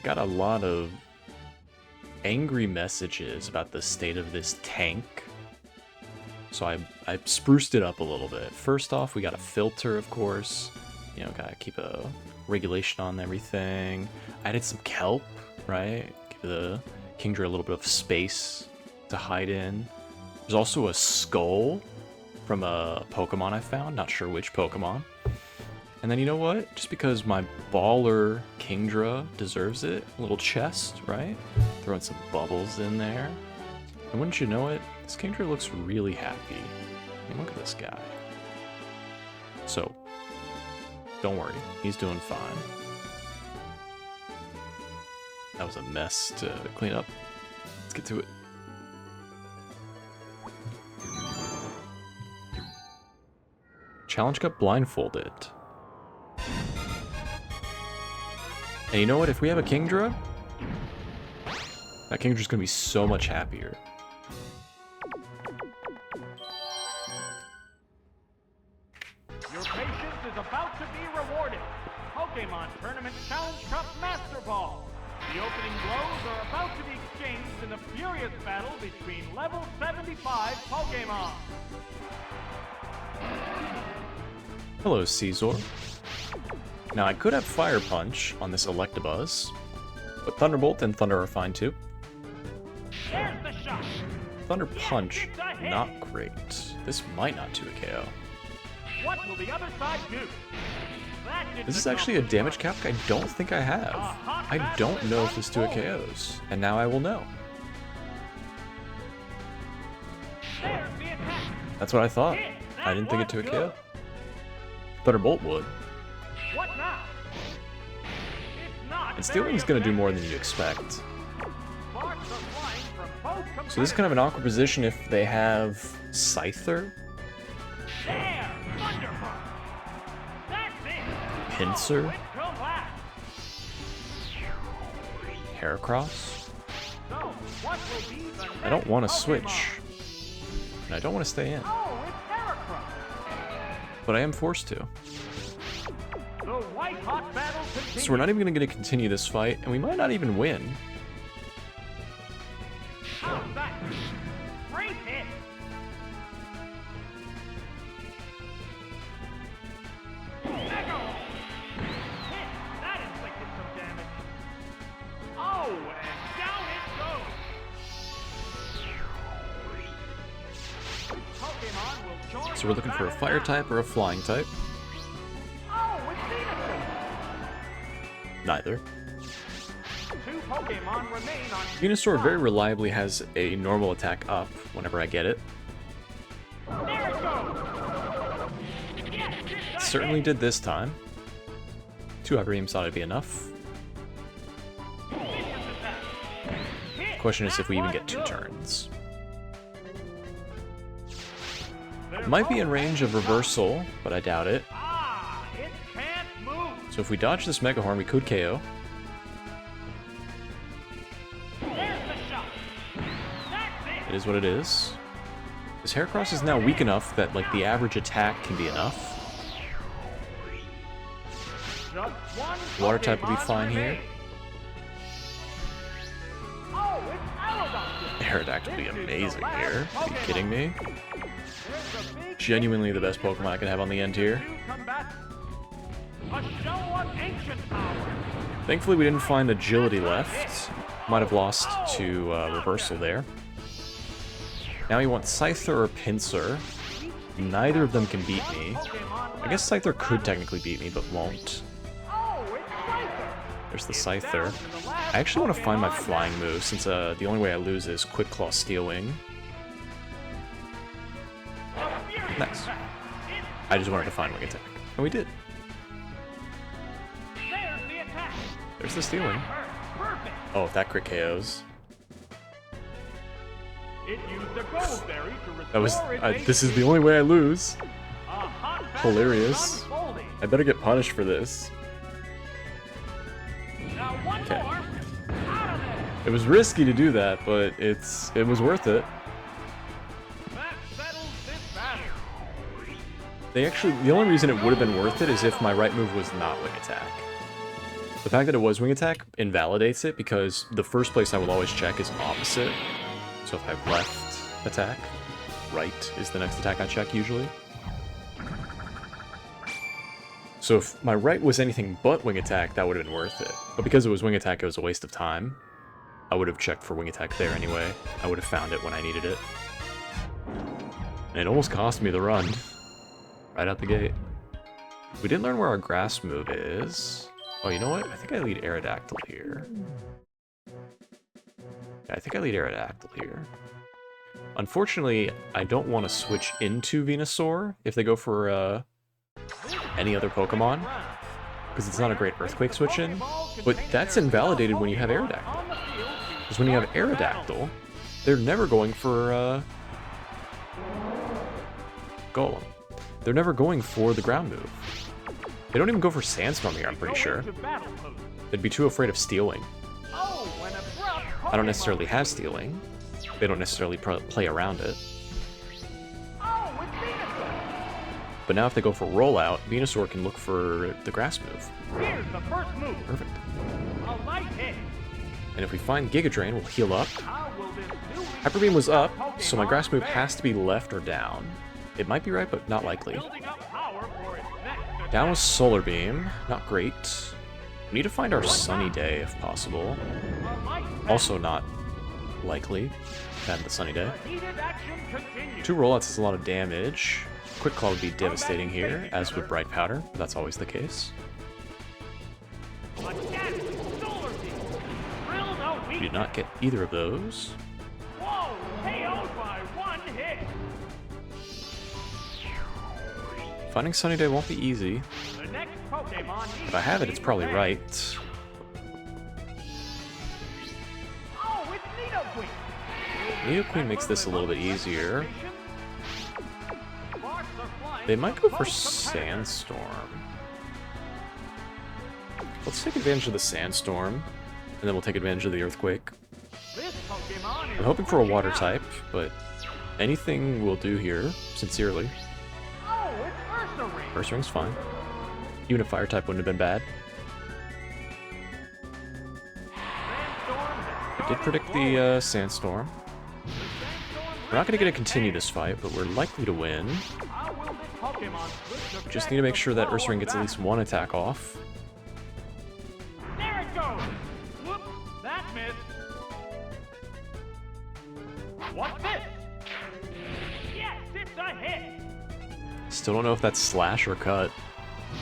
got a lot of angry messages about the state of this tank. So I spruced it up a little bit. First off, we got a filter, of course. You know, gotta keep a regulation on everything. I added some kelp, right? Give the Kingdra a little bit of space to hide in. There's also a skull from a Pokemon I found. Not sure which Pokemon. And then you know what? Just because my baller Kingdra deserves it, a little chest, right? Throwing some bubbles in there. And wouldn't you know it, this Kingdra looks really happy. I mean, look at this guy. So, don't worry, he's doing fine. That was a mess to clean up. Let's get to it. Challenge got blindfolded. And you know what? If we have a Kingdra, that Kingdra's gonna be so much happier. Your patience is about to be rewarded. Pokemon Tournament Challenge Cup Master Ball. The opening blows are about to be exchanged in a furious battle between level 75 Pokemon. Hello, Caesar. Now, I could have Fire Punch on this Electabuzz, but Thunderbolt and Thunder are fine too. There's the shot. Thunder Punch, not great. This might not do a KO. What will the other side do? This is actually a damage cap I don't think I have. I don't know if this 2 KOs, and now I will know. That's what I thought. I didn't think it 2 KO. Thunderbolt would. What now? And Stealing's gonna do more than you expect. So this is kind of an awkward position if they have Scyther, Pinsir, Heracross. I don't want to switch, and I don't want to stay in, but I am forced to. So we're not even going to continue this fight, and we might not even win. Great hit. That inflicted some damage. Oh, and down it goes. Pokemon will join. So we're looking for a fire type or a flying type. Oh, it's Venusaur. Neither. 2 Pokemon remain on. Venusaur very reliably has a normal attack up whenever I get it. There it goes. Yes, Certainly did this time. 2 Hyper thought it'd be enough. Question is if we even get 2 turns. Might be in range of reversal, but I doubt it. Ah, it can't move. So if we dodge this Mega Horn, we could KO. There's the shot. That's it. It is what it is. This Heracross is now weak enough that like the average attack can be enough. Just one Water type will be Pokemon fine here. remains. Oh, it's Aerodactyl. Aerodactyl will be amazing here. Are you kidding me? There's a big Genuinely the best Pokemon I can have on the end here. two combatants. A show of ancient power. Thankfully we didn't find agility left. Might have lost to reversal there. Now he wants Scyther or Pinsir. Neither of them can beat me. I guess Scyther could technically beat me, but won't. Oh, it's Scyther. There's the Scyther. I actually want to find my flying move, since the only way I lose is Quick Claw Steel Wing. Nice. I just wanted to find Wing Attack. And we did. There's the attack. There's the Steel Wing. Perfect. Oh, if that crit KOs. It used a gold berry to restore That was... its this is the only way I lose. A hot battle Hilarious. is unfolding. I better get punished for this. Now one Okay. more. Out of there. It was risky to do that, but it was worth it. That settles this battle. The only reason it would have been worth it is if my right move was not Wing Attack. The fact that it was Wing Attack invalidates it because the first place I will always check is opposite. So if I have left attack, right is the next attack I check usually. So if my right was anything but Wing Attack, that would have been worth it. But because it was Wing Attack, it was a waste of time. I would have checked for Wing Attack there anyway. I would have found it when I needed it. And it almost cost me the run. Right out the gate. We didn't learn where our grass move is. Oh, you know what? I think I lead Aerodactyl here. Yeah, I think I lead Aerodactyl here. Unfortunately, I don't want to switch into Venusaur if they go for any other Pokemon, because it's not a great Earthquake switch in. But that's invalidated when you have Aerodactyl. Because when you have Aerodactyl, they're never going for Golem. They're never going for the ground move. They don't even go for Sandstorm here, I'm pretty sure. They'd be too afraid of stealing. I don't necessarily have stealing. They don't necessarily play around it. But now if they go for Rollout, Venusaur can look for the grass move. Here's the first move. Perfect. A light hit. And if we find Giga Drain, we'll heal up. How will this new Hyper Beam was up, so my grass move has to be left or down. It might be right, but not likely. building up power for its next Down was Solar Beam. Not great. We need to find our Sunny Day if possible. A light Also not likely to have the Sunny Day. heated action continues. 2 rollouts is a lot of damage. Quick Claw would be devastating here, as would Bright Powder. But that's always the case. Again, Solar Beam. Drill no We weak. did not get either of those. Whoa, KO'd by one hit. Finding Sunny Day won't be easy. The next Pokemon needs If I have it, it's probably to be right. Oh, it's Nidoqueen. Nidoqueen makes this a little bit easier. Sparks are flying They might go from for both competitors. Sandstorm. Let's take advantage of the Sandstorm, and then we'll take advantage of the Earthquake. This Pokemon is I'm hoping for a working Water out. type, but anything will do here, sincerely. Oh, it's Ursaring. Ursaring's fine. Even a Fire type wouldn't have been bad. Sandstorm has I did predict started the Sandstorm. Sandstorm We're not going to get to ripped continue and this fight, but we're likely to win. How will this Pokemon switch Just effect need to make the sure that flow Ursaring of gets at least battle? one attack off. There it goes. Whoops, that missed. What's this? Yes, it's a hit. Still don't know if that's Slash or Cut.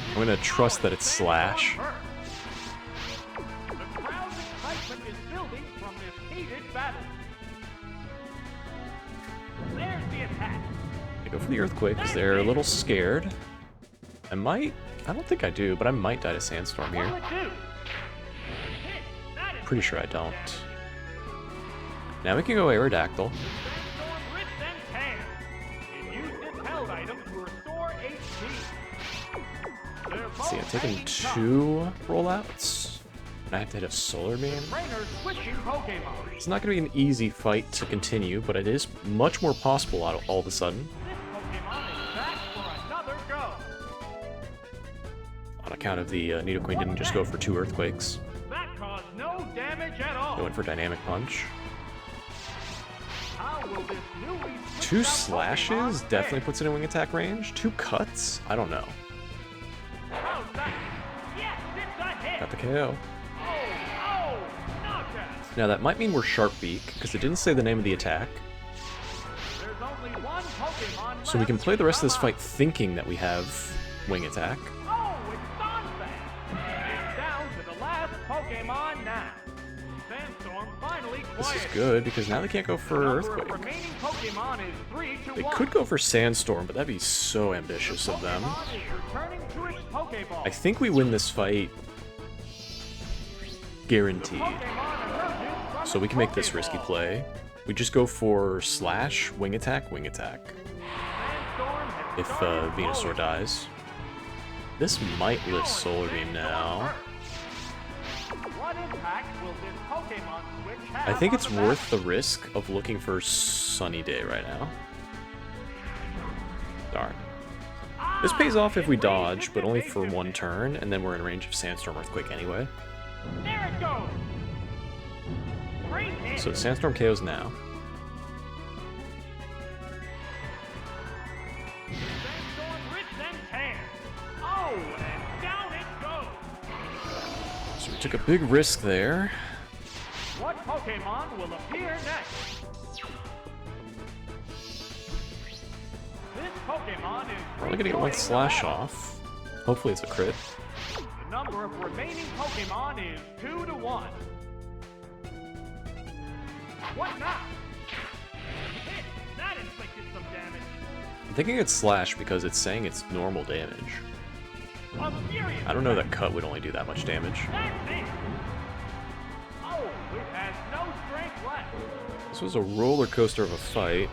I'm going to trust that it's Slash. The crowd's excitement is building from this heated battle. There's the attack. I go for the Earthquake because they're a little scared. I don't think I do, but I might die to Sandstorm here. What'll it do? Hit. That is Pretty sure I don't. Now we can go Aerodactyl. Sandstorm rips and tears. It used its held item to restore HP. They're Let's see, I'm both taking hanging tough. 2 rollouts. And I have to hit a Solar Beam. Trainers switching Pokemon. It's not going to be an easy fight to continue, but it is much more possible all of a sudden. This Pokemon is back for another go. On account of the Nidoqueen didn't just go for 2 Earthquakes. That caused no damage at all. Going for Dynamic Punch. How will this newly 2 switched out slashes Pokemon definitely fare? puts it in wing attack range. 2 cuts? I don't know. How's that? Yes, it's a hit. Got the KO. Oh, knockout. Now that might mean we're Sharp Beak, because it didn't say the name of the attack. There's only one Pokemon So we can left. play the rest of this Come fight on. thinking that we have wing attack. Oh, it's Donphan. It's down to the last Pokemon now. Sandstorm finally This is quieted. good, because now they can't go The for number of Earthquake. remaining Pokemon is 3 to They 1. could go for Sandstorm, but that'd be so ambitious of them. Pokemon is returning to its Pokeball. I think we win this fight guaranteed. Pokemon emerges from So we its can make this risky Pokeball. play. We just go for Slash, wing attack, wing attack. Sandstorm has If started Venusaur rolling. dies. This might live Solar Beam now. What impact will this Pokemon switch I have think on it's the worth the risk of looking for Sunny Day right now. Darn. This pays off if we dodge, but only for one turn, and then we're in range of Sandstorm Earthquake anyway. There it goes. Great hit. So Sandstorm KOs now. Sandstorm rips and tears. Oh, and down it goes. So we took a big risk there. What Pokemon will appear next? This Pokemon is We're only gonna get one slash off. Hopefully it's a crit. The number of remaining Pokemon is 2 to 1. What now? Hit! That inflicted some damage. I'm thinking it's slash because it's saying it's normal damage. A furious I don't know that cut would only do that much damage. That's it! Oh, it has no strength left. This was a roller coaster of a fight,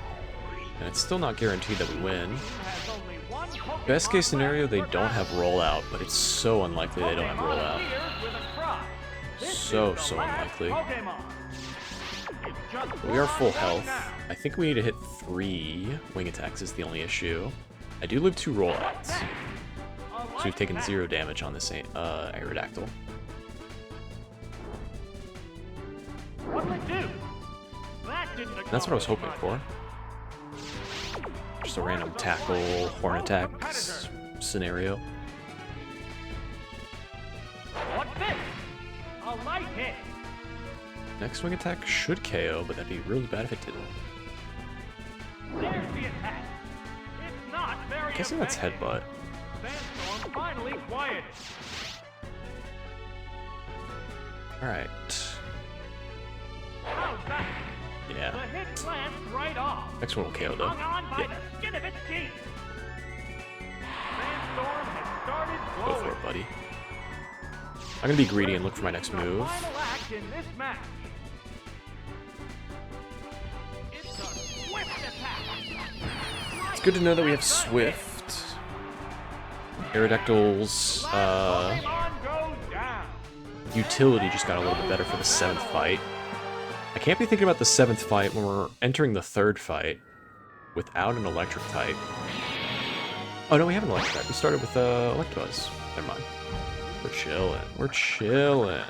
and it's still not guaranteed that we win. It has only one Pokemon Best case scenario, left they for don't have battle. rollout, but it's so unlikely they don't have Pokemon rollout. appears with a cry. This So, is the so last unlikely. Pokemon. It's just We are one full down health. now. I think we need to hit 3 wing attacks is the only issue. I do live 2 rollouts, so we've taken 0 damage on this Aerodactyl. What'll it do? That didn't That's what I was hoping accomplish for. Just a random tackle, horn attacks scenario. much. What's this? A light hit. Next wing attack should KO, but that'd be really bad if it didn't. There's the attack. It's not very I'm guessing that's effective. headbutt. Sandstorm finally quieted. Alright. How's that? Yeah. The hit glanced right off. Next one will KO though. Hung on by Yeah. the skin of its teeth. Sandstorm has started Go glowing. for it, buddy. I'm gonna be greedy and look for my next The move. final act in this match. It's a swift attack. It's good to know that we have Swift. Aerodactyl's Pokemon goes down. utility just got a little bit better for the 7th fight. I can't be thinking about the 7th fight when we're entering the 3rd fight without an electric type. Oh no, we have an electric type. We started with Electabuzz. Never mind. We're chilling. We're chilling.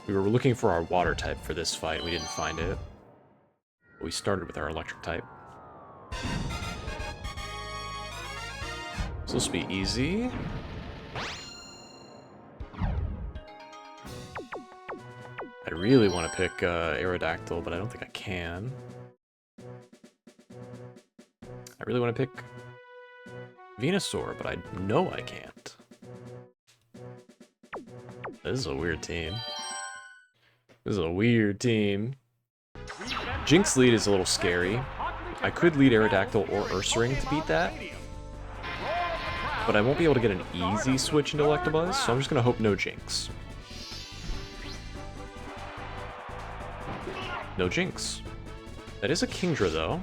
We were looking for our water type for this fight. We didn't find it. But we started with our electric type. This will be easy. I really want to pick Aerodactyl, but I don't think I can. I really want to pick Venusaur, but I know I can't. This is a weird team. This is a weird team. Jinx lead is a little scary. I could lead Aerodactyl or Ursaring to beat that, but I won't be able to get an easy switch into Electabuzz, so I'm just going to hope no Jinx. No Jinx. That is a Kingdra, though.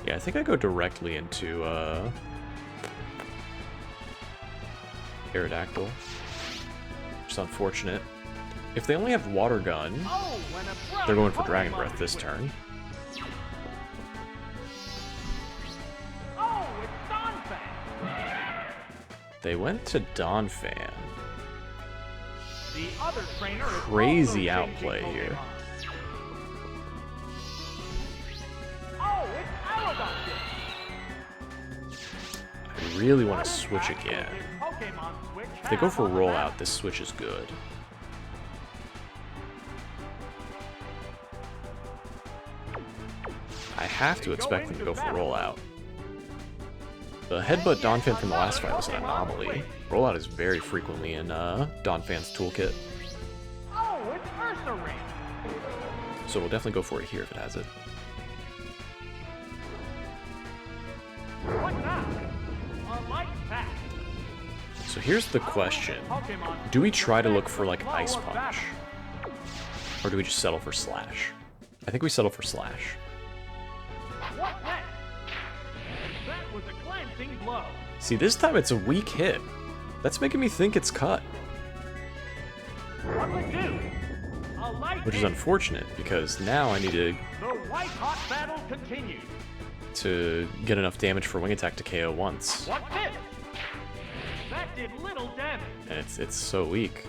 Yeah, I think I go directly into, Aerodactyl. Which is unfortunate. If they only have Water Gun, they're going for Dragon Breath this turn. Oh, it's Donphan. They went to Donphan. The other trainer is Crazy also outplay changing here. Pokemon. Oh, it's Aerodactyl. I really want to switch again. Pokemon switch If they go for has on the rollout, map. this switch is good. I have to expect them to go for rollout. The headbutt Donphan from the last fight was an anomaly. Rollout is very frequently in Donphan's toolkit, Oh, it's Ursaring. so we'll definitely go for it here if it has it. What now? A light pack. So here's the question. Do we try to look for like Ice Punch? Or do we just settle for Slash? I think we settle for Slash. What next? That was a glancing blow. See, this time it's a weak hit. That's making me think it's cut, What'll it do? A light which is hit. unfortunate because now I need to The white hot battle continues. to get enough damage for Wing Attack to KO once. What's this? That did little damage. And it's so weak.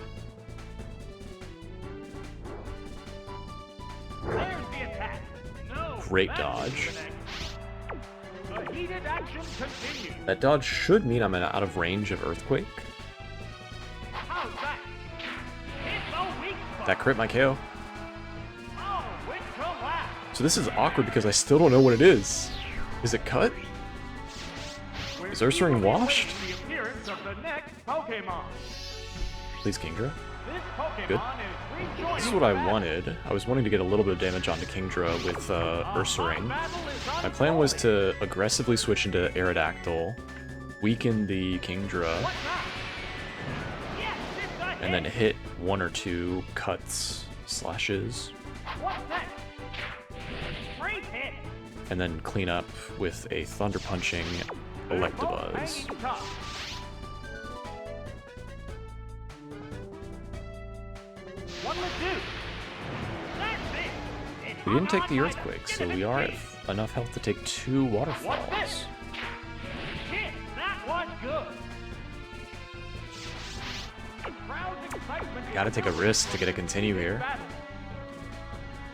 There's the attack. No. Great that dodge. didn't connect. The heated action continues. That dodge should mean I'm out of range of Earthquake. How's that? It's a weak spot. That crit my KO. Oh, it collapsed. So this is awkward because I still don't know what it is. Is it cut? We're Is Ursaring eagerly washed? awaiting the appearance of the next Pokemon. Please, Kingdra. This Pokemon Good. is rejoining This is what I the battle. wanted. I was wanting to get a little bit of damage onto Kingdra with Ursaring. Battle is My plan was unfolding. to aggressively switch into Aerodactyl, weaken the Kingdra, What's that? Yes, it's a and then hit. hit 1 or 2 cuts, slashes, What's that? Great hit. and then clean up with a Thunder Punching Electabuzz. Hanging tough. What'll it do? That's it. It We didn't hung take the on like a Earthquake, so cinnamon we are at cake. enough health to take 2 What's Waterfalls. this? Hit. That was good. The crowd's excitement is Gotta take a risk to get a continue this here. battle.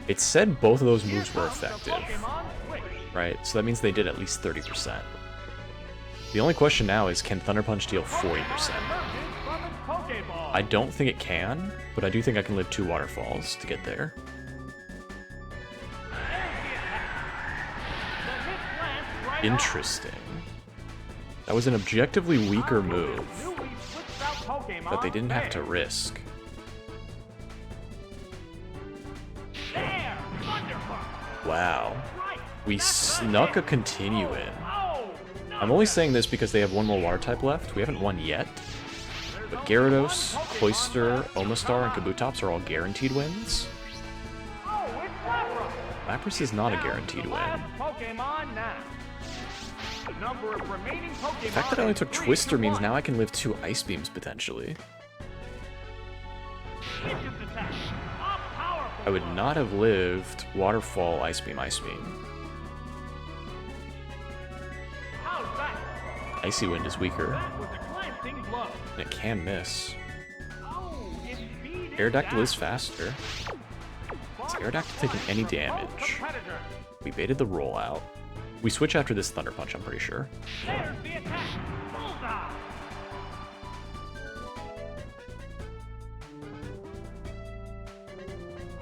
It said both of those Here moves were comes the effective, Pokemon switch. right? So that means they did at least 30%. The only question now is, can Thunder Punch deal 40%? Pokemon emerges from its Pokeball. I don't think it can, but I do think I can live 2 Waterfalls to get there. There's the attack. The hit lands right Interesting. That was an objectively on. weaker Our move newly switched out Pokemon that they didn't have to failed. risk. There, Thunderbolt. Wow. Right. We That's snuck it. a continue in. Oh, no. I'm only saying this because they have 1 more water type left. We haven't won yet. There's But only Gyarados, one Pokemon Cloyster, left to Omastar, and come out. Kabutops are all guaranteed wins. Oh, it's Lapras. Lapras is not a Down to guaranteed the win. last Pokemon now. The number of remaining Pokemon The fact that I only is took 3 to Twister means 1. now I can live 2 Ice Beams potentially. Vicious attack. A powerful I would blow. not have lived Waterfall, Ice Beam, Ice Beam. How's that? Icy Wind is weaker, That was a glancing blow. and it can miss. Oh, it beat it Aerodactyl down. is faster. Is Aerodactyl taking any damage? We baited the rollout. We switch after this Thunder Punch, I'm pretty sure. There's the attack. Bullseye.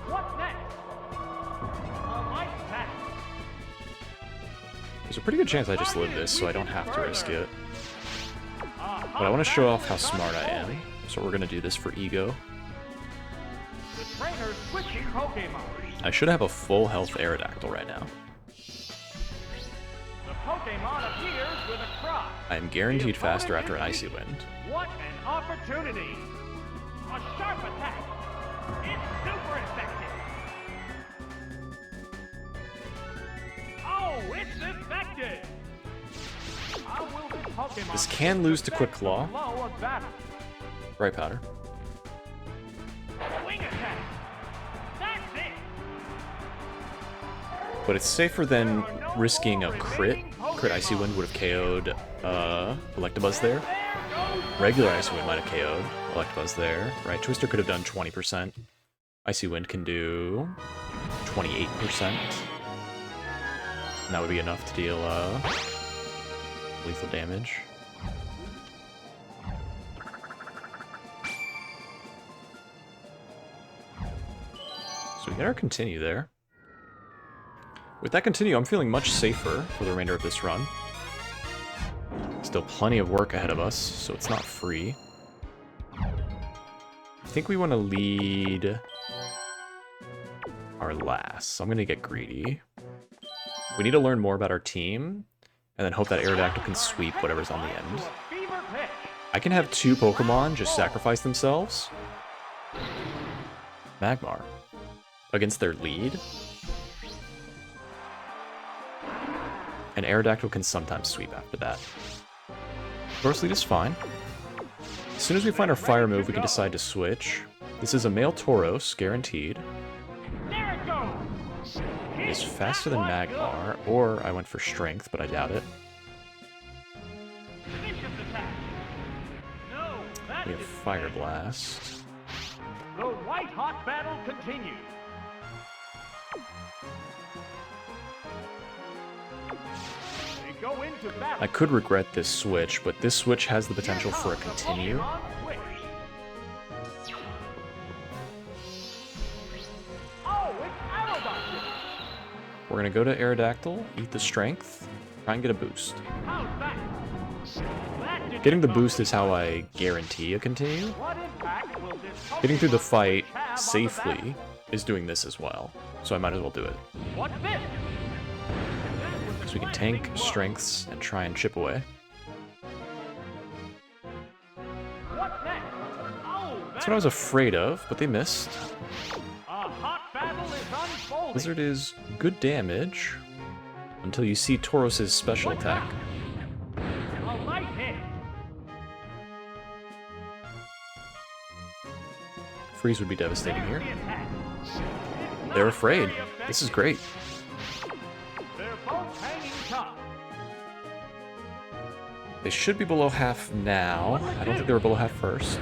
What's next? A light attack. There's a pretty good chance I just live this, so I don't have to risk it. But I want to show off how smart I am, so we're going to do this for ego. The trainer's switching Pokemon. I should have a full health Aerodactyl right now. The Pokemon appears with a cry. I am guaranteed faster after an Icy Wind. What an opportunity! A sharp attack. It's super effective. Oh, it's effective. How will this Pokemon This can lose to Quick Claw. blow of battle? Right, Powder. Wing attack. That's it. But it's safer than risking a crit. Crit Icy Wind would have KO'd Electabuzz there. There goes Regular Icy Wind might have KO'd Electabuzz there. Right, Twister could have done 20%. Icy Wind can do 28%. And that would be enough to deal lethal damage. So we get our continue there. With that continue, I'm feeling much safer for the remainder of this run. Still plenty of work ahead of us, so it's not free. I think we want to lead our last, so I'm going to get greedy. We need to learn more about our team, and then hope that Aerodactyl can sweep whatever's on the end. to a fever pitch. I can have 2 Pokemon just sacrifice themselves. Magmar. Against their lead. And Aerodactyl can sometimes sweep after that. Gross lead is fine. As soon as we find our fire move, we can decide to switch. This is a male Tauros, guaranteed. There it goes. is faster than Magmar, or I went for Strength, but I doubt it. We have Fire Blast. The white-hot battle continues. They go into battle. I could regret this switch, but this switch has the potential for a continue. We're gonna go to Aerodactyl, eat the Strength, try and get a boost. Getting the boost is how I guarantee a continue. Getting through the fight safely is doing this as well, so I might as well do it. So we can tank Strengths and try and chip away. That's what I was afraid of, but they missed. Blizzard is good damage until you see Tauros' special attack. Freeze would be devastating here. They're afraid. This is great. They should be below half now. I don't think they were below half first.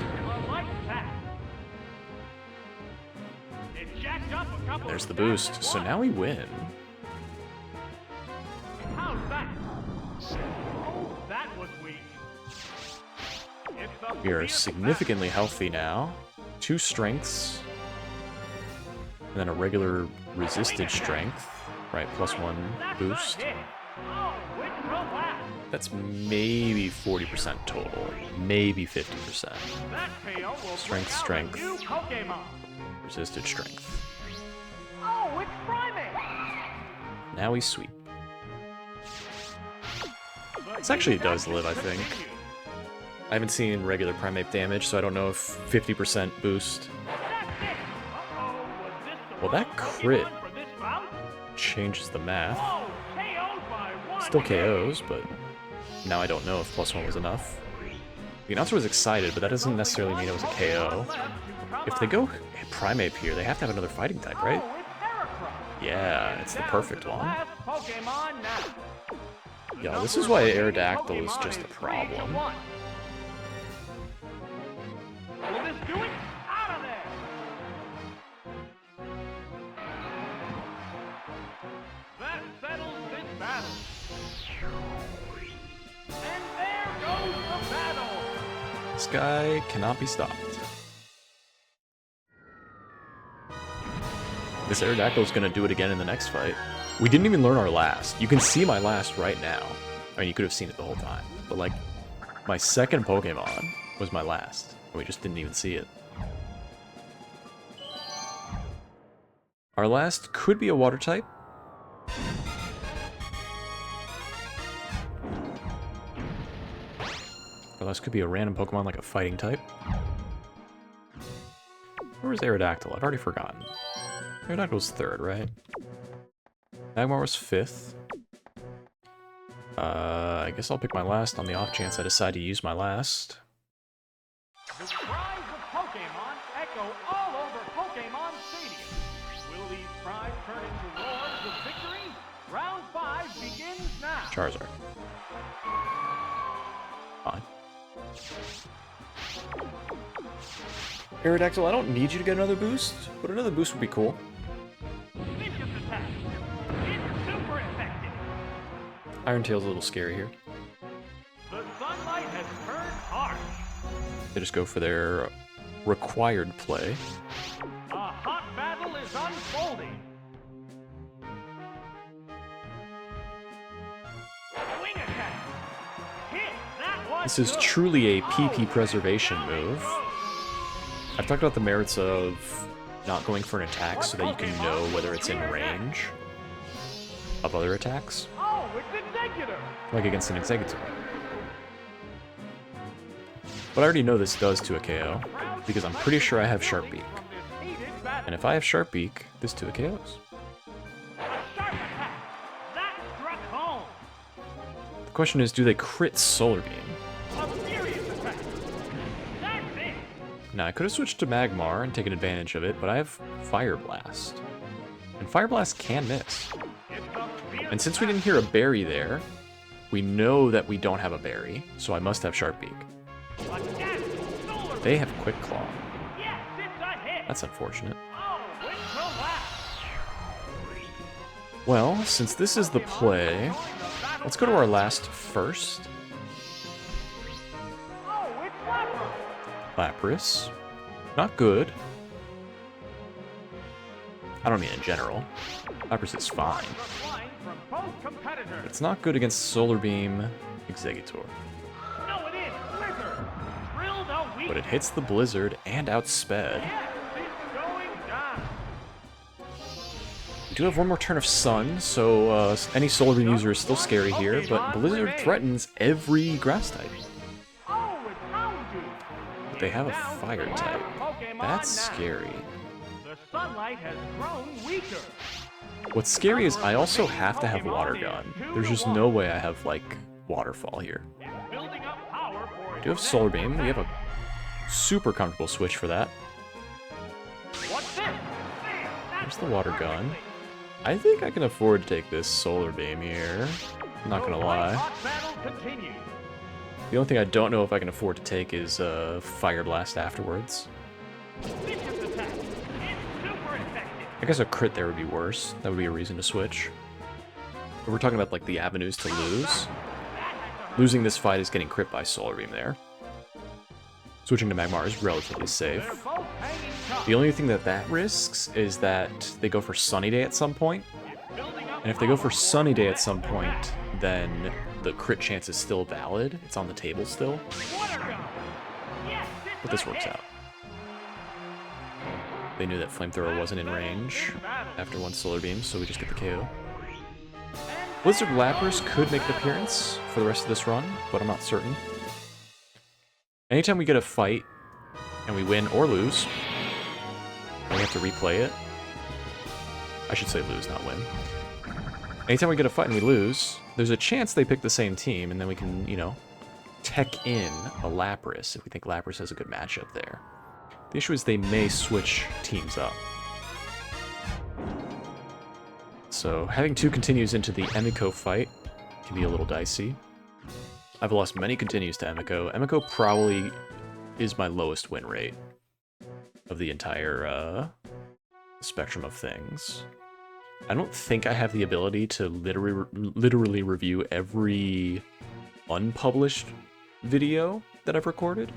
There's the boost. So now we win. We are significantly healthy now. 2 strengths. And then a regular resisted strength. Right, +1 boost. That's maybe 40% total. Maybe 50%. Strength, strength. Resisted strength. Now we sweep. This actually does live, I think. I haven't seen regular Primate damage, so I don't know if 50% boost. Well, that crit changes the math. Still KOs, but now I don't know if +1 was enough. The announcer was excited, but that doesn't necessarily mean it was a KO. If they go Primate here, they have to have another fighting type, right? Yeah, it's the perfect one. Yeah, this is why Aerodactyl is just a problem. This guy cannot be stopped. This Aerodactyl is going to do it again in the next fight. We didn't even learn our last. You can see my last right now. I mean, you could have seen it the whole time. But, like, my second Pokemon was my last. And we just didn't even see it. Our last could be a water type. Our last could be a random Pokemon like a fighting type. Where was Aerodactyl? I've already forgotten. Aerodactyl was 3rd, right? Magmar was 5th. I guess I'll pick my last on the off chance I decide to use my last. The cries of Pokemon echo all over Pokemon Stadium. Will these cries turn into roars of victory? Round 5 begins now. Charizard. Fine. Aerodactyl, I don't need you to get another boost, but another boost would be cool. Vicious attack. It's super effective. Iron Tail's a little scary here. The sunlight has turned harsh. They just go for their required play. A hot battle is unfolding. Wing attack. Hit. That was This is good. truly a PP preservation move. I've talked about the merits of not going for an attack so that you can know whether it's in range of other attacks, Oh, it's Executor. like against an Executor. But I already know this does to a KO, because I'm pretty sure I have Sharp Beak. And if I have Sharp Beak, this to a KOs. A sharp attack. That struck home. The question is, do they crit Solar Beam? A furious attack. That's it. Now, I could have switched to Magmar and taken advantage of it, but I have Fire Blast. And Fire Blast can miss. And since we didn't hear a berry there, we know that we don't have a berry, so I must have Sharp Beak. They have Quick Claw. That's unfortunate. Well, since this is the play, let's go to our last first. Lapras. Not good. I don't mean in general. Lapras is fine. But it's not good against Solar Beam Exeggutor. But it hits the Blizzard and outsped. We do have one more turn of Sun, so any Solar Beam user is still scary here, but Blizzard threatens every Grass type. But they have a Fire type. That's scary. What's scary is I also have to have Water Gun. There's just no way I have, like, Waterfall here. We do have Solar Beam. We have a super comfortable switch for that. There's the Water Gun. I think I can afford to take this Solar Beam here. I'm not gonna lie. The only thing I don't know if I can afford to take is Fire Blast afterwards. I guess a crit there would be worse. That would be a reason to switch. But we're talking about like the avenues to lose. Losing this fight is getting crit by Solar Beam there. Switching to Magmar is relatively safe. The only thing that risks is that they go for Sunny Day at some point. And if they go for Sunny Day at some point, then the crit chance is still valid. It's on the table still. But this works out. They knew that Flamethrower wasn't in range after one Solar Beam, so we just get the KO. Blizzard Lapras could make an appearance for the rest of this run, but I'm not certain. Anytime we get a fight, and we win or lose, and we have to replay it. I should say lose, not win. Anytime we get a fight and we lose, there's a chance they pick the same team, and then we can, you know, tech in a Lapras if we think Lapras has a good matchup there. The issue is they may switch teams up. So having two continues into the Emiko fight can be a little dicey. I've lost many continues to Emiko. Emiko probably is my lowest win rate of the entire spectrum of things. I don't think I have the ability to literally review every unpublished video that I've recorded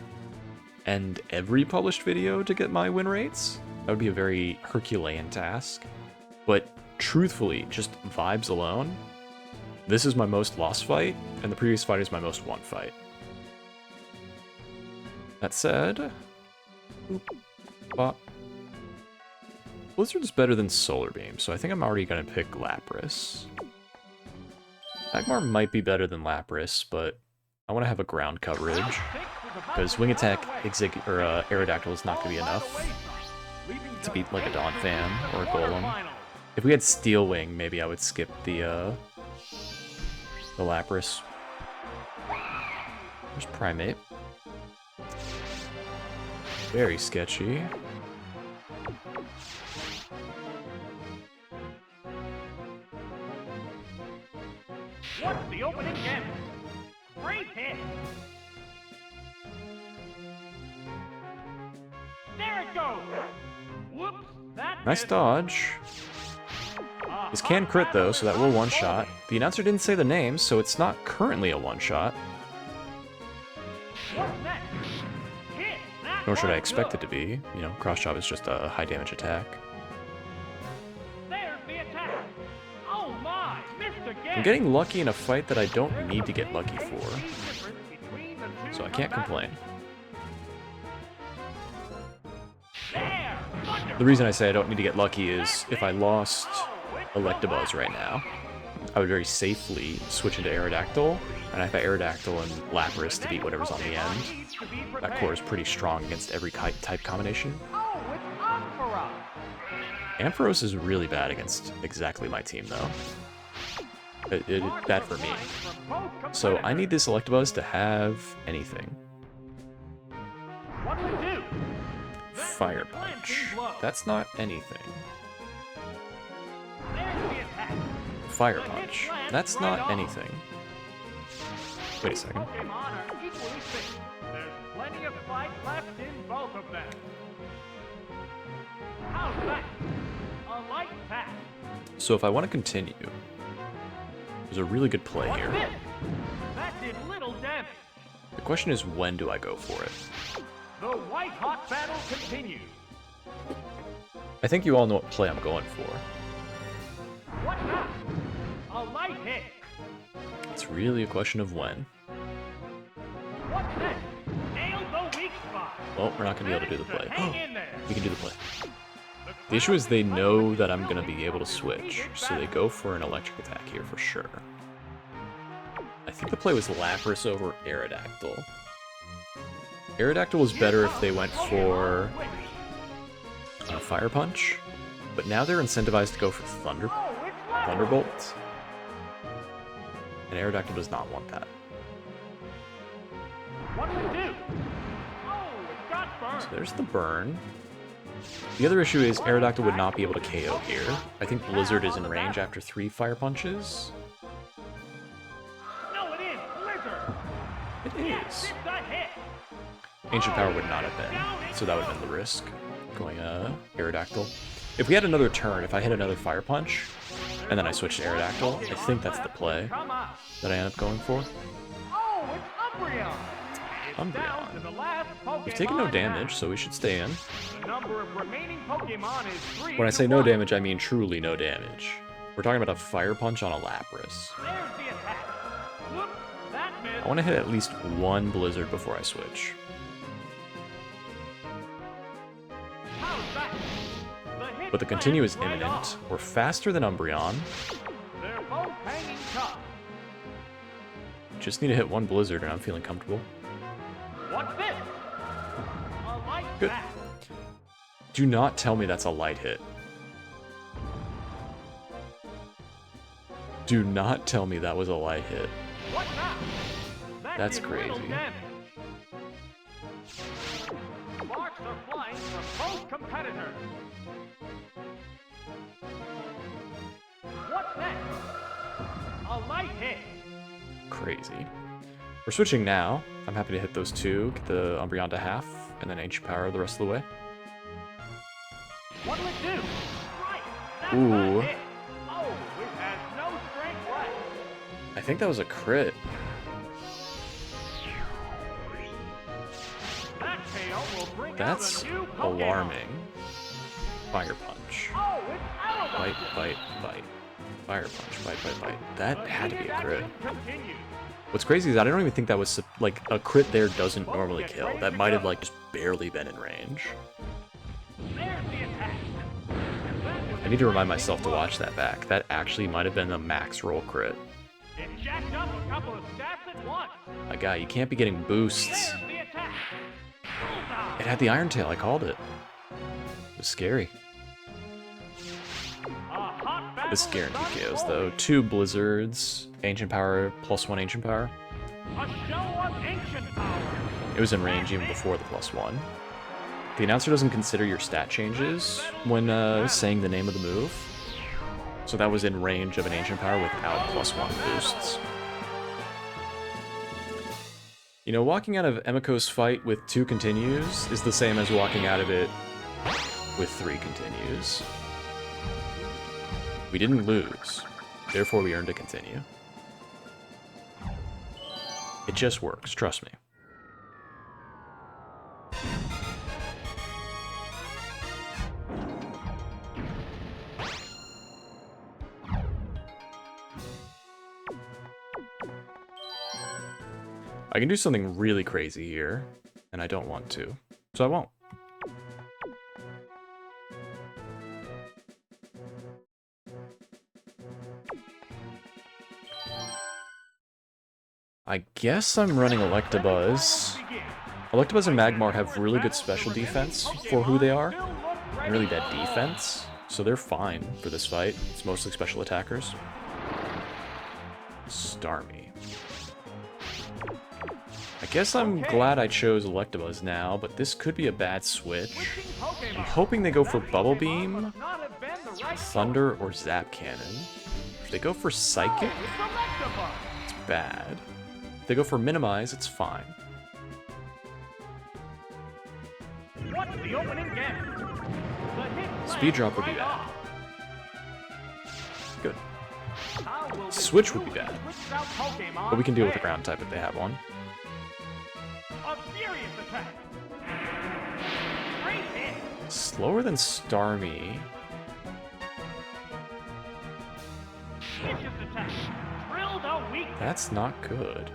and every published video to get my win rates. That would be a very Herculean task. But truthfully, just vibes alone, this is my most lost fight, and the previous fight is my most won fight. That said, Blizzard's better than Solar Beam, so I think I'm already going to pick Lapras. Magmar might be better than Lapras, but I want to have a ground coverage, because Wing Attack Aerodactyl is not going to be enough to beat like a Donphan or a Golem. If we had Steel Wing, maybe I would skip the Lapras. There's Primate. Very sketchy. What's the opening gambit? Great hit! There it goes! Whoops! Nice dodge. This can crit though, so that will one-shot. The announcer didn't say the name, so it's not currently a one-shot. Nor should I expect it to be. You know, Cross Chop is just a high damage attack. I'm getting lucky in a fight that I don't need to get lucky for, so I can't complain. The reason I say I don't need to get lucky is if I lost Electabuzz right now, I would very safely switch into Aerodactyl, and I have Aerodactyl and Lapras to beat whatever's on the end. That core is pretty strong against every type combination. Ampharos is really bad against exactly my team, though. Bad for me. So I need this Electabuzz to have anything. Fire Punch. That's not anything. Fire Punch. That's not anything. Wait a second. Pokemon are equally fit. There's plenty of fight left in both of them. How's that? A light pass. So if I want to continue, there's a really good play What's here. this? That did little damage. The question is, when do I go for it? The white-hot battle continues. I think you all know what play I'm going for. What now? A light hit. It's really a question of when. What's next? Nail the weak spot. Well, we're not going to be able to do the play. Hang in there. We can do the play. The issue is they know that I'm going to be able to switch, so they go for an electric attack here for sure. I think the play was Lapras over Aerodactyl. Aerodactyl was better if they went for a Fire Punch, but now they're incentivized to go for Thunderbolt. And Aerodactyl does not want that. What do we do? Oh, it got burned. So there's the burn. The other issue is Aerodactyl would not be able to KO here. I think Blizzard is in range after 3 Fire Punches. No, it is Blizzard. It is. It's a hit. Ancient Power would not have been, so that would have been the risk. Going Aerodactyl. If we had another turn, if I hit another Fire Punch, and then I switched to Aerodactyl, I think that's the play Come on. that I end up going for. Oh, it's Umbreon. It's down to the last We've taken no Pokemon damage, now. so we should stay in. The number of remaining Pokemon is 3 When I to say no 1. damage, I mean truly no damage. We're talking about a Fire Punch on a Lapras. There's the attack. Whoop, that missed. I want to hit at least one Blizzard before I switch. How's that? hit But the continue is lands right imminent. off. We're faster than Umbreon. They're both hanging tough. Just need to hit one Blizzard and I'm feeling comfortable. What's this? A light Good. bat. Do not tell me that's a light hit. Do not tell me that was a light hit. What now? That That's did little crazy. damage. Sparks are flying from both competitors. What's next? A light hit. Crazy. We're switching now. I'm happy to hit those two, get the Umbreon to half, and then Ancient Power the rest of the way. What'll it do? Right. That's Ooh. a hit. Oh, it has no strength left. I think that was a crit. That KO will bring That's out a new Pokemon. alarming. Fire Punch. Oh, it's Arrow. Bite, bite, bite. Fire Punch, bite, bite, bite. That had to be a crit. Continues. What's crazy is I don't even think that was, like, a crit there doesn't normally kill. That might have, like, just barely been in range. There's the attack. I need to remind myself to watch that back. That actually might have been a max roll crit. It jacked up a couple of stats at once. My guy, you can't be getting boosts. There's the attack. Bullseye. It had the Iron Tail, I called it. It was scary. A hot battle This is guaranteed KOs, unfolding. though. 2 Blizzards, Ancient Power, +1 Ancient Power. A show of ancient power. It was in range even before the +1. The announcer doesn't consider your stat changes when saying the name of the move. So that was in range of an Ancient Power without +1 boosts. You know, walking out of Emiko's fight with 2 continues is the same as walking out of it with 3 continues. We didn't lose, therefore we earned a continue. It just works, trust me. I can do something really crazy here, and I don't want to, so I won't. I guess I'm running Electabuzz. Electabuzz and Magmar have really good special defense for who they are, and really bad defense, so they're fine for this fight. It's mostly special attackers. Starmie. I guess I'm glad I chose Electabuzz now, but this could be a bad switch. I'm hoping they go for Bubble Beam, Thunder, or Zap Cannon. If they go for Psychic, Selectabuzz. it's bad. If they go for Minimize, it's fine. What's the opening guess? The hit Speed drop would be right bad. off. Good. How will this Switch would be newly bad. switched out Pokemon But we can deal with the fare? ground type if they have one. A furious attack. Great hit. Slower than Starmie. Vicious attack. Drilled out weak. That's not good.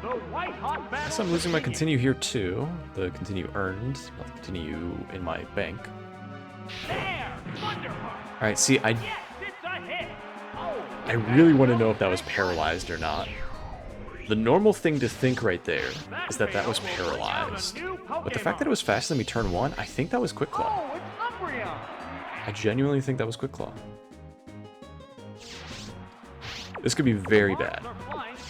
The white hot battle. I guess I'm losing my continues. continue here too. The continue earned, not the continue in my bank. There, Thunderheart. Alright, see, Yes, it's a hit. Oh, I really want to know if that was paralyzed or not. The normal thing to think right there is that that was paralyzed. But the fact that it was faster than me turn 1, I think that was Quick Claw. Oh, it's Umbreon. I genuinely think that was Quick Claw. This could be very bad.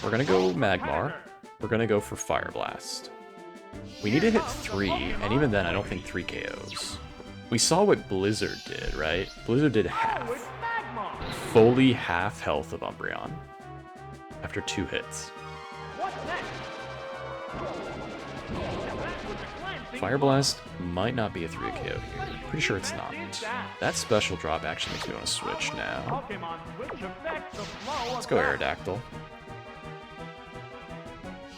We're gonna go Magmar. We're gonna go for Fire Blast. We need to hit 3, and even then I don't think 3 KOs. We saw what Blizzard did, right? Blizzard did Oh, it's half. Magmar. Fully half health of Umbreon. After 2 hits. What's next? That was a glancing Fire blow. Blast might not be a 3 KO here. Pretty sure it's not. That special drop actually makes me want to switch now. Pokemon switch affects the flow Let's of go battle. Aerodactyl.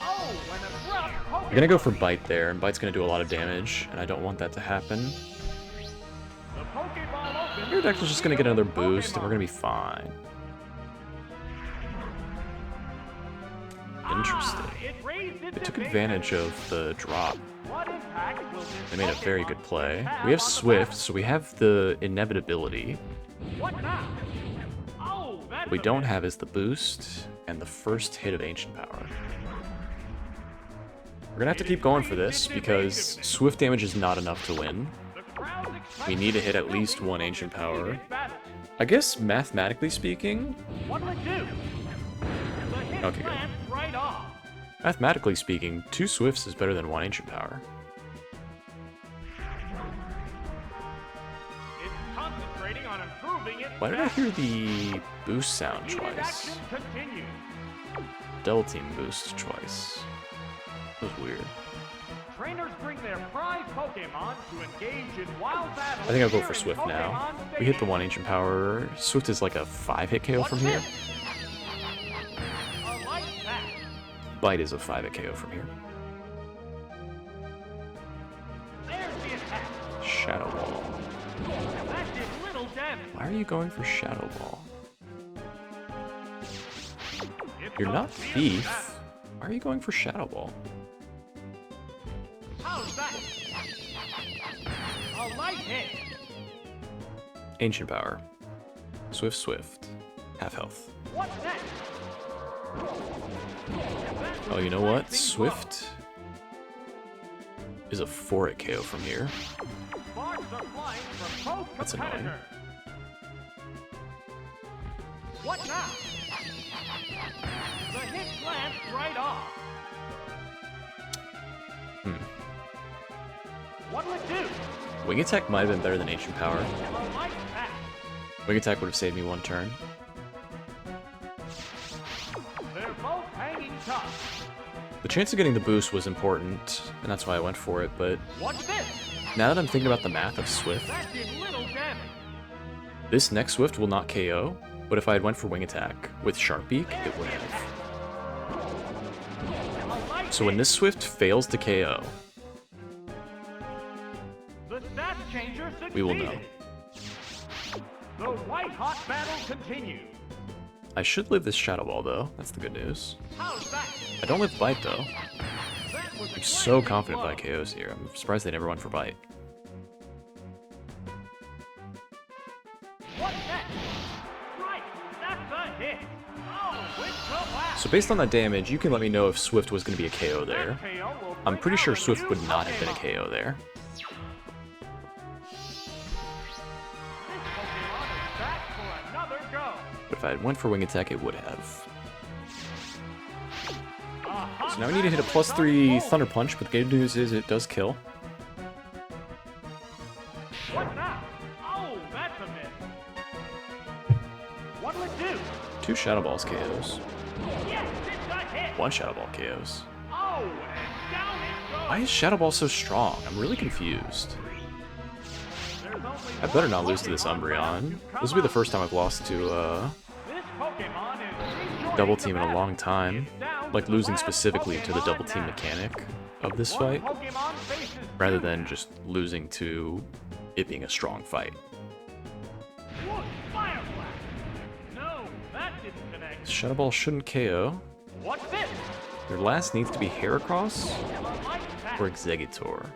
Oh, an abrupt Pokemon. We're gonna go for Bite there, and Bite's gonna do a lot of damage, and I don't want that to happen. The Pokeball opens. Aerodactyl's just gonna get another boost, and we're gonna be fine. Interesting. It raised its They took evasive. advantage of the drop. What impact will this They made a very good Pokemon play. have We have on the Swift, battle? so we have the inevitability. What now? Oh, that's What we a don't miss. have is the boost and the first hit of Ancient Power. We're gonna have to keep going for this because Swift damage is not enough to win. The crowd's We need to hit at excitement least will one be Ancient completed Power. in battle. I guess mathematically speaking, What'll it do? The hit Okay, good. lands right off. mathematically speaking, 2 Swifts is better than 1 Ancient Power. It's concentrating on improving its Why did I stats. hear the boost sound Heated twice? action continues. Double team boost twice. That was weird. Trainers bring their prize Pokemon to engage in wild battles. I think I'll go here for in Swift now. Pokemon We hit the Stadium. 1 Ancient Power. Swift is like a 5-hit KO from here. A light pack. Bite is a 5-hit KO from here. There's the attack. Shadow Ball. That did little damage. Why are you going for Shadow Ball? It's You're a not fierce Thief. battle. Why are you going for Shadow Ball? How's that? A light hit. Ancient Power. Swift, Swift. Half health. What's next? Oh, you know what? Swift is a 4-hit KO from here. Sparks are flying from both That's annoying. competitors. What now? The hit glanced right off. What'll it do? Wing Attack might have been better than Ancient Power. A light pack. Wing Attack would have saved me 1 turn. They're both hanging tough. The chance of getting the boost was important, and that's why I went for it, but What's this? now that I'm thinking about the math of Swift, That did little damage. this next Swift will not KO, but if I had went for Wing Attack with Sharp Beak, it would have. A light So when hit. this Swift fails to KO, The stat changer succeeded. we will know. The white hot battle continues. I should live this Shadow Ball though, that's the good news. How's that? I don't live Bite though. That was a I'm so glancing confident blow. by KOs here. I'm surprised they never went for Bite. What's next? Right, that's a hit. Oh, with the blast. So based on that damage, you can let me know if Swift was going to be a KO there. That KO will I'm bring pretty out sure a Swift new would not have been a Pokemon. KO there. This Pokemon is back for another go. But if I had went for Wing Attack, it would have. A hot So now we need to hit a battle is +3 unfolding. Thunder Punch, but the good news is it does kill. What now? Oh, that's a miss. 2 Shadow Balls KOs. Yes, it's a hit. 1 Shadow Ball KOs. Oh, and down it goes. Why is Shadow Ball so strong? I'm really confused. There's only I better one not lose to this Pokemon left Umbreon. to come This will be the out. first time I've lost to This Pokemon is rejoining double the team in a battle. long time. It's down Like to the losing last specifically to the Pokemon double team now. mechanic of this One fight, Pokemon faces rather two than now. just losing to it being a strong fight. Whoosh, Fire Blast. No, that didn't connect. Shadow Ball shouldn't KO. What's this? Their last needs to be Heracross A light attack. or Exeggutor.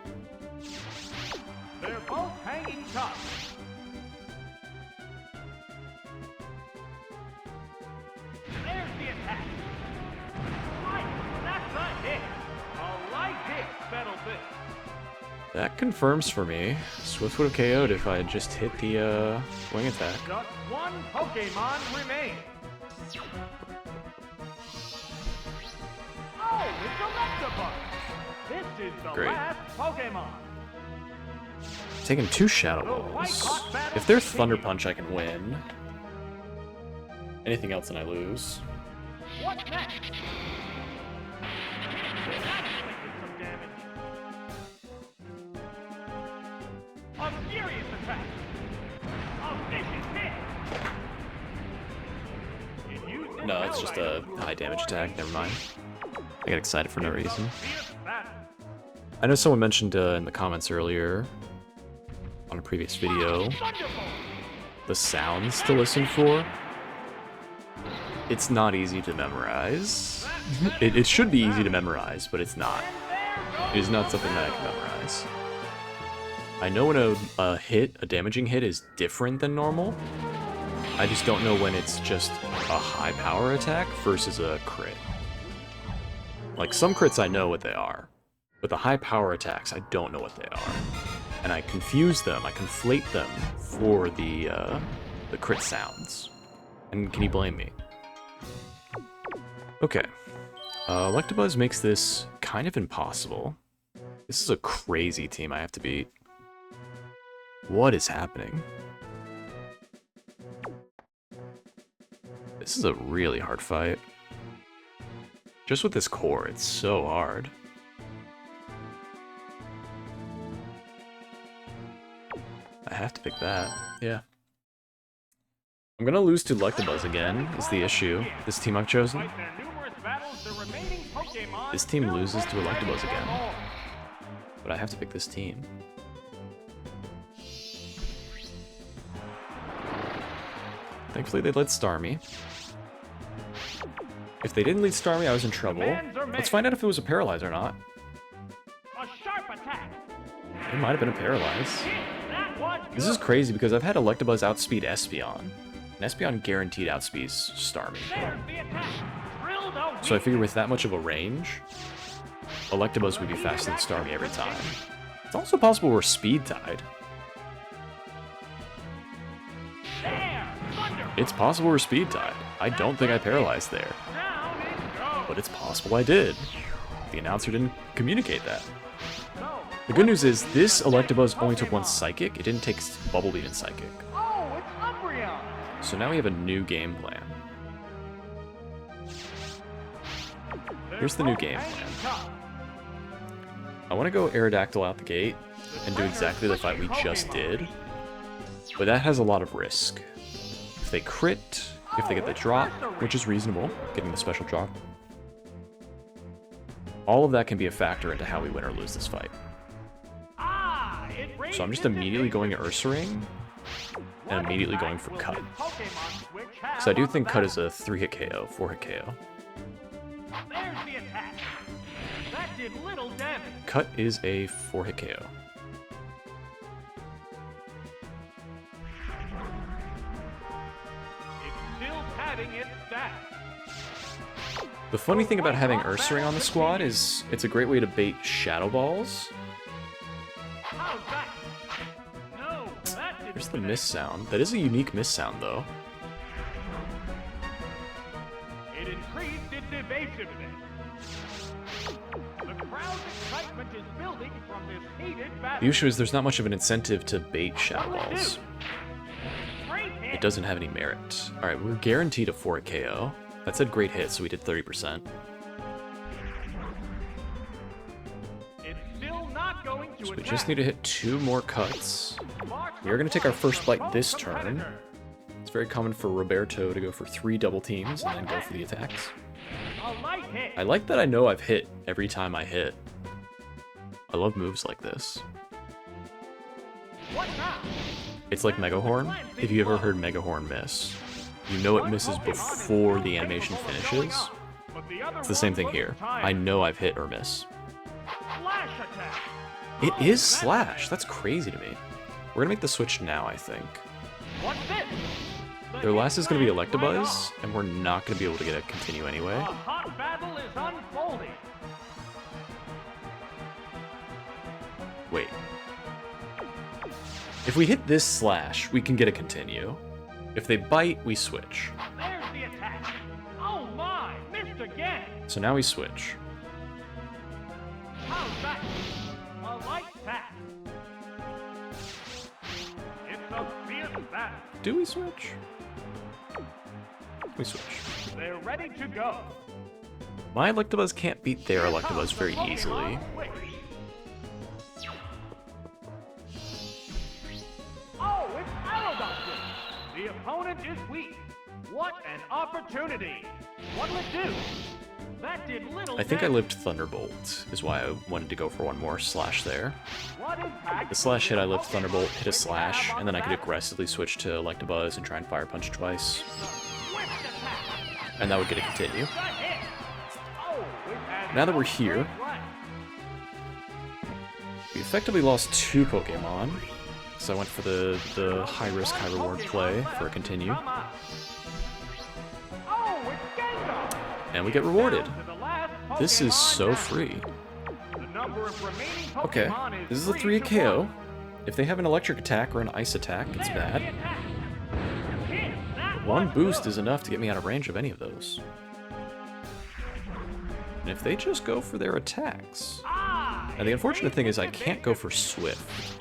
They're both hanging tough. There's the attack. Right, that's a hit. A light hit settles it. That confirms for me. Swift would have KO'd if I had just hit the wing attack. Just one Pokemon remains. Oh, it's Electabuzz. This is the Great. last Pokemon. Taking 2 Shadow Balls. If they're Thunder Punch, I can win. Anything else, and I lose. What's next? That inflicted some damage. A furious attack. A vicious hit. It used its No, it's battle just a item to high damage avoid attack. Never mind. I got excited for no a reason. fierce battle. I know someone mentioned in the comments earlier on a previous video Thunderbolt. the sounds to listen for. It's not easy to memorize. It should be easy to memorize, but it's not. It is not something that I can memorize. I know when a damaging hit is different than normal. I just don't know when it's just a high power attack versus a crit. Like, some crits I know what they are, but the high power attacks I don't know what they are. And I confuse them, I conflate them for the crit sounds. And can you blame me? Okay. Electabuzz makes this kind of impossible. This is a crazy team I have to beat. What is happening? This is a really hard fight. Just with this core, it's so hard. I have to pick that. Yeah. I'm gonna lose to Electabuzz again, is the issue. This team I've chosen. Despite their numerous battles, the remaining Pokemon This team still loses to won't Electabuzz ready for again. more. But I have to pick this team. Thankfully they let Starmie. If they didn't lead Starmie, I was in trouble. Let's find out if it was a Paralyze or not. A sharp attack. It might have been a Paralyze. Hit. That was good. This is crazy because I've had Electabuzz outspeed Espeon. And Espeon guaranteed outspeeds Starmie. There's the attack. Drilled a So I figure with that much of a range, Electabuzz would be faster than Starmie every time. It's also possible we're speed tied. there. Thunder. It's possible we're speed tied. I don't think I paralyzed there, Down it goes. but it's possible I did. The announcer didn't communicate that. So, The good news is this Electabuzz only took 1 Psychic. It didn't take Bubble Beat and Psychic. oh, it's Umbreon. So now we have a new game plan. Here's the new game plan. I want to go Aerodactyl out the gate and do exactly the fight we just did, but that has a lot of risk. If they crit, if they get the drop, which is reasonable, getting the special drop, all of that can be a factor into how we win or lose this fight. So I'm just immediately going Ursaring and immediately going for Cut. So I do think Cut is a 3-hit KO, 4-hit KO. There's the attack. That did little damage. Cut is a 4-hit KO. It's still padding its stats. The funny thing about having Ursaring on the squad is it's a great way to bait Shadow Balls. How's that? No, that didn't There's the connect. miss sound. That is a unique miss sound, though. It increased its evasiveness. The crowd's excitement is building from this heated battle. The issue is there's not much of an incentive to bait Shadow Balls. Great hit. It doesn't have any merit. Alright, we're guaranteed a 4 KO. That said great hit, so we did 30%. It's still not going to So we attack. just need to hit 2 more cuts. We are going to take our first bite this turn. It's very common for Roberto to go for 3 double teams and then go for the attacks. A light hit. I like that I know I've hit every time I hit. I love moves like this. What now? It's like Mega Horn. If you ever heard Mega Horn miss, you know it misses before the animation finishes. It's the same thing here. I know I've hit or miss. Flash attack. It is Slash. That's crazy to me. We're gonna make the switch now, I think. What's this? Their last is gonna be Electabuzz, and we're not gonna be able to get a continue A anyway. hot battle is unfolding. Wait. If we hit this Slash, we can get a continue. If they bite, we switch. There's the attack. Oh my, missed again. So now we switch. How's that? A light tap. It's a fierce battle. Do we switch? We switch. They're ready to go. My Electabuzz can't beat their Electabuzz very easily. Oh, it's Aerodactyl. The opponent is weak. What an opportunity. What'll it do? That did little I think I damage. lived Thunderbolt, is why I wanted to go for one more Slash there. What impact The Slash hit, I lived Pokemon Thunderbolt, hit a would Slash, have on and then I could battle? aggressively switch to Electabuzz and try and Fire Punch twice. Swift attack. And that would get a continue. The hit. Oh, it has Now that we're no here, great run. we effectively lost 2 Pokemon. So I went for the high-risk, high-reward play for a continue. Come on. Oh, it's Gengar. And we get rewarded. Down to the last This is Pokemon so now. free. The number of remaining Okay, Pokemon this is a 3 to KO. 1. If they have an electric attack or an ice attack, it's There's bad. the attack. Hit. That One was boost good. is enough to get me out of range of any of those. And if they just go for their attacks... Ah, Now the unfortunate thing is I it's can't go for Swift.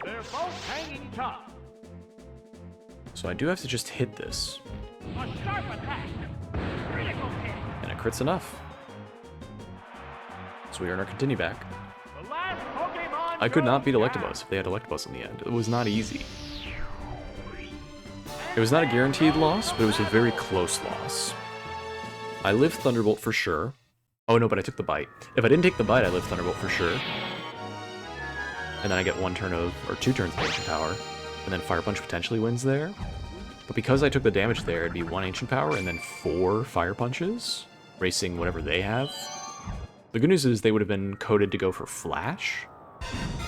They're both hanging tough. So I do have to just hit this. A sharp attack. Critical hit. And it crits enough. So we earn our continue back. The last Pokemon I could not beat goes Electabuzz if they had Electabuzz in the end. It was not easy. It was not a guaranteed loss, but it was a very close loss. I lived Thunderbolt for sure. Oh no, but I took the bite. If I didn't take the bite, I lived Thunderbolt for sure. And then I get 1 turn of, or 2 turns of Ancient Power. And then Fire Punch potentially wins there. But because I took the damage there, it'd be 1 Ancient Power and then 4 Fire Punches, racing whatever they have. The good news is they would have been coded to go for Flash.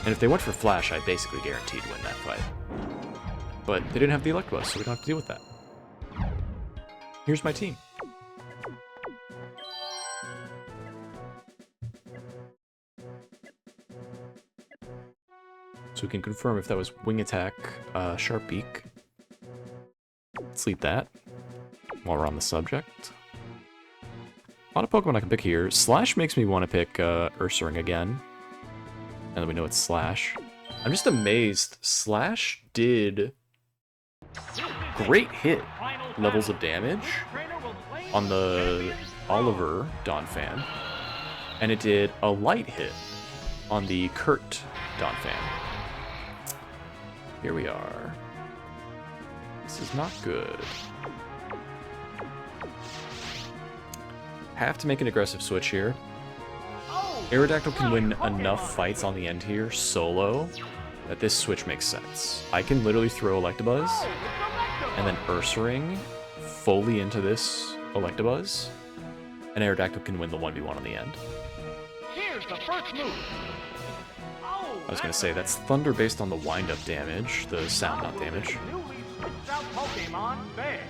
And if they went for Flash, I basically guaranteed win that fight. But they didn't have the Electabuzz, so we don't have to deal with that. Here's my team. So we can confirm if that was Wing Attack, Sharp Beak. Let's leave that while we're on the subject. A lot of Pokemon I can pick here. Slash makes me want to pick Ursaring again. And then we know it's Slash. I'm just amazed. Slash did great hit levels of damage on the Oliver Donphan. And it did a light hit on the Kurt Donphan. Here we are. This is not good. Have to make an aggressive switch here. Aerodactyl can win enough fights on the end here, solo, that this switch makes sense. I can literally throw Electabuzz, and then Ursaring fully into this Electabuzz, and Aerodactyl can win the 1v1 on the end. Here's the first move. I was gonna say, that's Thunder based on the wind-up damage, the sound, not damage. Newly switched out Pokemon there.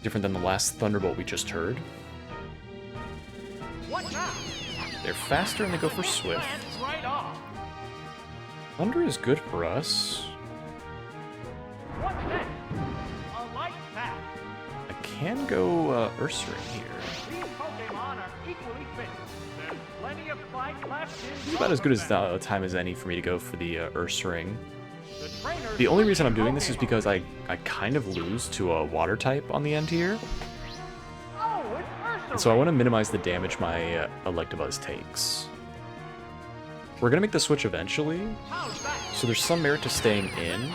Different than the last Thunderbolt we just heard. What now? They're faster and they go for Swift. Lands right off. Thunder is good for us. What's next? A light tap. I can go Ursaring here. These Pokemon are equally fit. There's plenty of fight left in This is about as good as time as any for me to go for the Ursaring. The trainer The only reason I'm doing this is because I kind of lose to a water type on the end here. Oh, it's Ursa. And so I want to minimize the damage my Electabuzz takes. We're going to make the switch eventually. How's that? So there's some merit to staying in,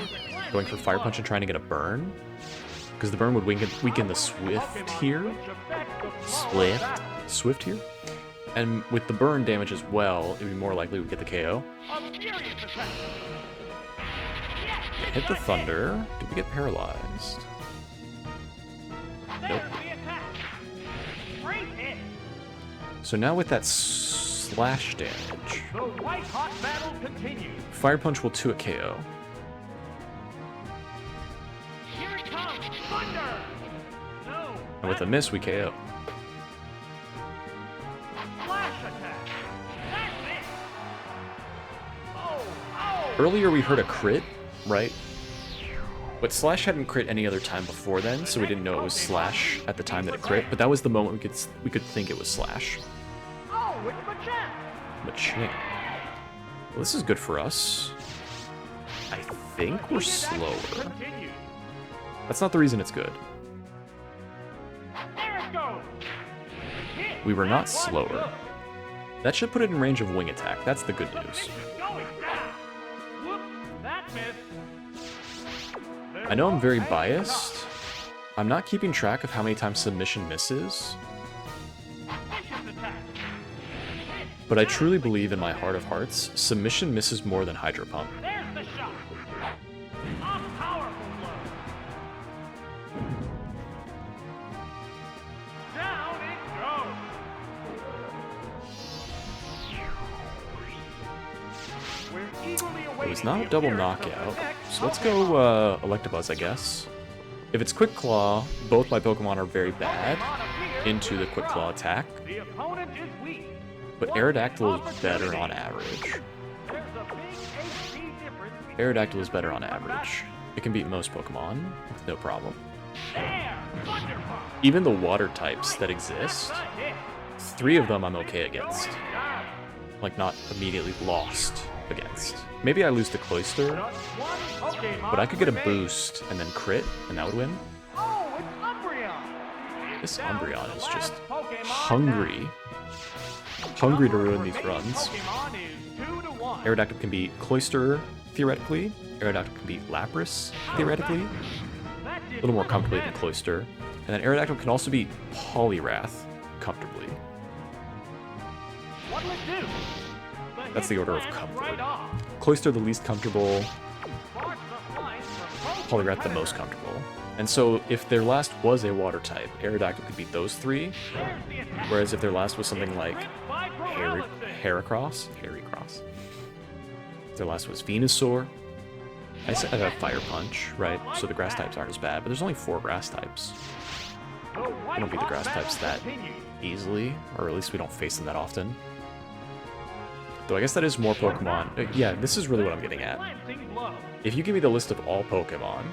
going for Fire Punch and trying to get a burn. Because the burn would weaken the Swift here. Which affects the flow of battle. Swift here. And with the burn damage as well, it would be more likely we get the KO. A furious attack. Yes, Hit the Thunder. Did we get paralyzed? there's the attack. Great hit. So now with that slash damage, The white-hot battle continues. Fire Punch will 2-hit KO. Here it comes. Thunder. No. And with a miss, we KO. Flash attack. That's it. Oh, oh. Earlier we heard a crit, right? But Slash hadn't crit any other time before then, so we didn't know it was Slash at the time that it crit, but that was the moment we could think it was Slash. Oh, it's Machamp. Machamp. Well, this is good for us. I think we're slower. Continues. That's not the reason it's good. There it goes. Hit. We were not That was slower. good. That should put it in range of Wing Attack. That's the good news. This is going down. Whoops, that missed. I know I'm very biased. I'm not keeping track of how many times Submission misses, Vicious attack. Hit. but I truly believe in my heart of hearts, Submission misses more than Hydro Pump. There's the shot. A powerful blow. Down it goes. We're eagerly awaiting It was not the a double appearance of the knockout, next so let's Pokemon. go Electabuzz, I guess. If it's Quick Claw, both my Pokemon are very bad Pokemon appears into the to Quick Claw drop. attack, The opponent is weak. but Aerodactyl is better on average. There's a big HP difference between Aerodactyl is better on average. It can beat most Pokemon with no problem. there. Thunder Punch. Even the water types that exist, That's a hit. 3 of them I'm okay against. Going down. Like, not immediately lost against. Maybe I lose to Cloyster, Just one Pokemon but I could get a remains. boost and then crit, and that would win. Oh, it's Umbreon. This Down to Umbreon the is last just Pokemon hungry. now. Hungry to Number ruin of these remaining runs. Pokemon is 2-1. Aerodactyl can beat Cloyster, theoretically. Aerodactyl can beat Lapras, theoretically. That A did little more little comfortably than damage. Cloyster. And then Aerodactyl can also beat Poliwrath comfortably. What'll it do? That's hit the order of lands comfort. Right off. Cloyster the least comfortable, Sparks the flies from both Poliwrath the competitors. most comfortable. And so if their last was a water type, Aerodactyl could beat those 3. There's the attack. Whereas if their last was something like Crit by paralysis. Heracross, if their last was Venusaur, I said a Fire Punch, right? So the grass types aren't as bad, but there's only 4 grass types. The We don't beat the grass white-hot types battle that continues. easily, or at least we don't face them that often. Though I guess that is more Pokemon. Yeah, this is really what I'm getting at. Glancing blow. If you give me the list of all Pokemon,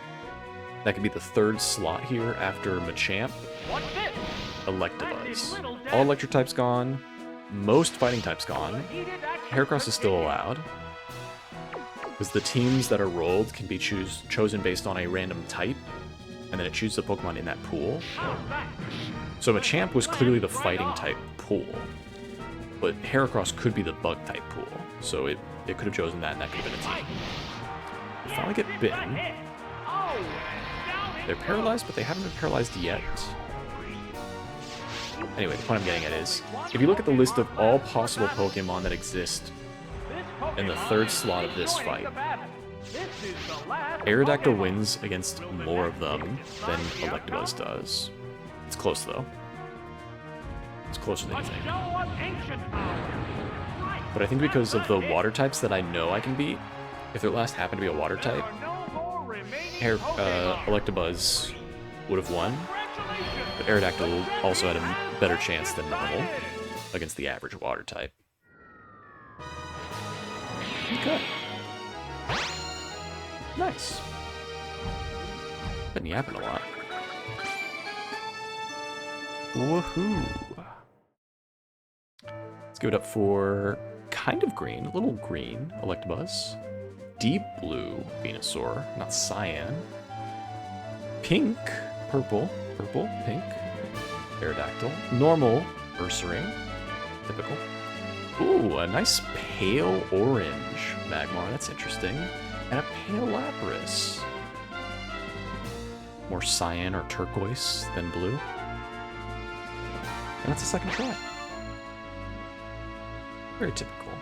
that could be the 3rd slot here after Machamp, What's this? Electabuzz. All electric types gone, most fighting types gone. Heracross is still allowed, because the teams that are rolled can be chosen based on a random type, and then it chooses the Pokemon in that pool. So Machamp was clearly the fighting type pool, but Heracross could be the bug type pool, so it could have chosen that, and that could have been a team. We finally get bitten. They're paralyzed, but they haven't been paralyzed yet. Anyway, the point I'm getting at is, if you look at the list of all possible Pokemon that exist in the 3rd slot of this fight, Aerodactyl wins against more of them than Electabuzz does. It's close, though. It's closer than you think. But I think because of the water types that I know I can beat, if their last happened to be a water type, Electabuzz would have won, but Aerodactyl also had a better chance than normal against the average water type. Okay. Nice. Been yapping a lot. Woohoo! Let's give it up for kind of green, a little green Electabuzz. deep blue Venusaur, not cyan. Pink, purple, pink, Aerodactyl. Normal Ursaring, typical. Ooh, a nice pale orange Magmar, that's interesting. And a pale Lapras. More cyan or turquoise than blue. And that's a second try. Very typical.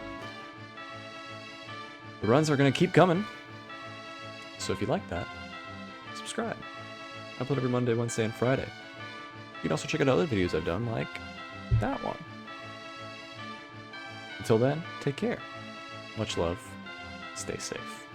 The runs are going to keep coming. So if you like that, subscribe. I upload every Monday, Wednesday, and Friday. You can also check out other videos I've done, like that one. Until then, take care. Much love. Stay safe.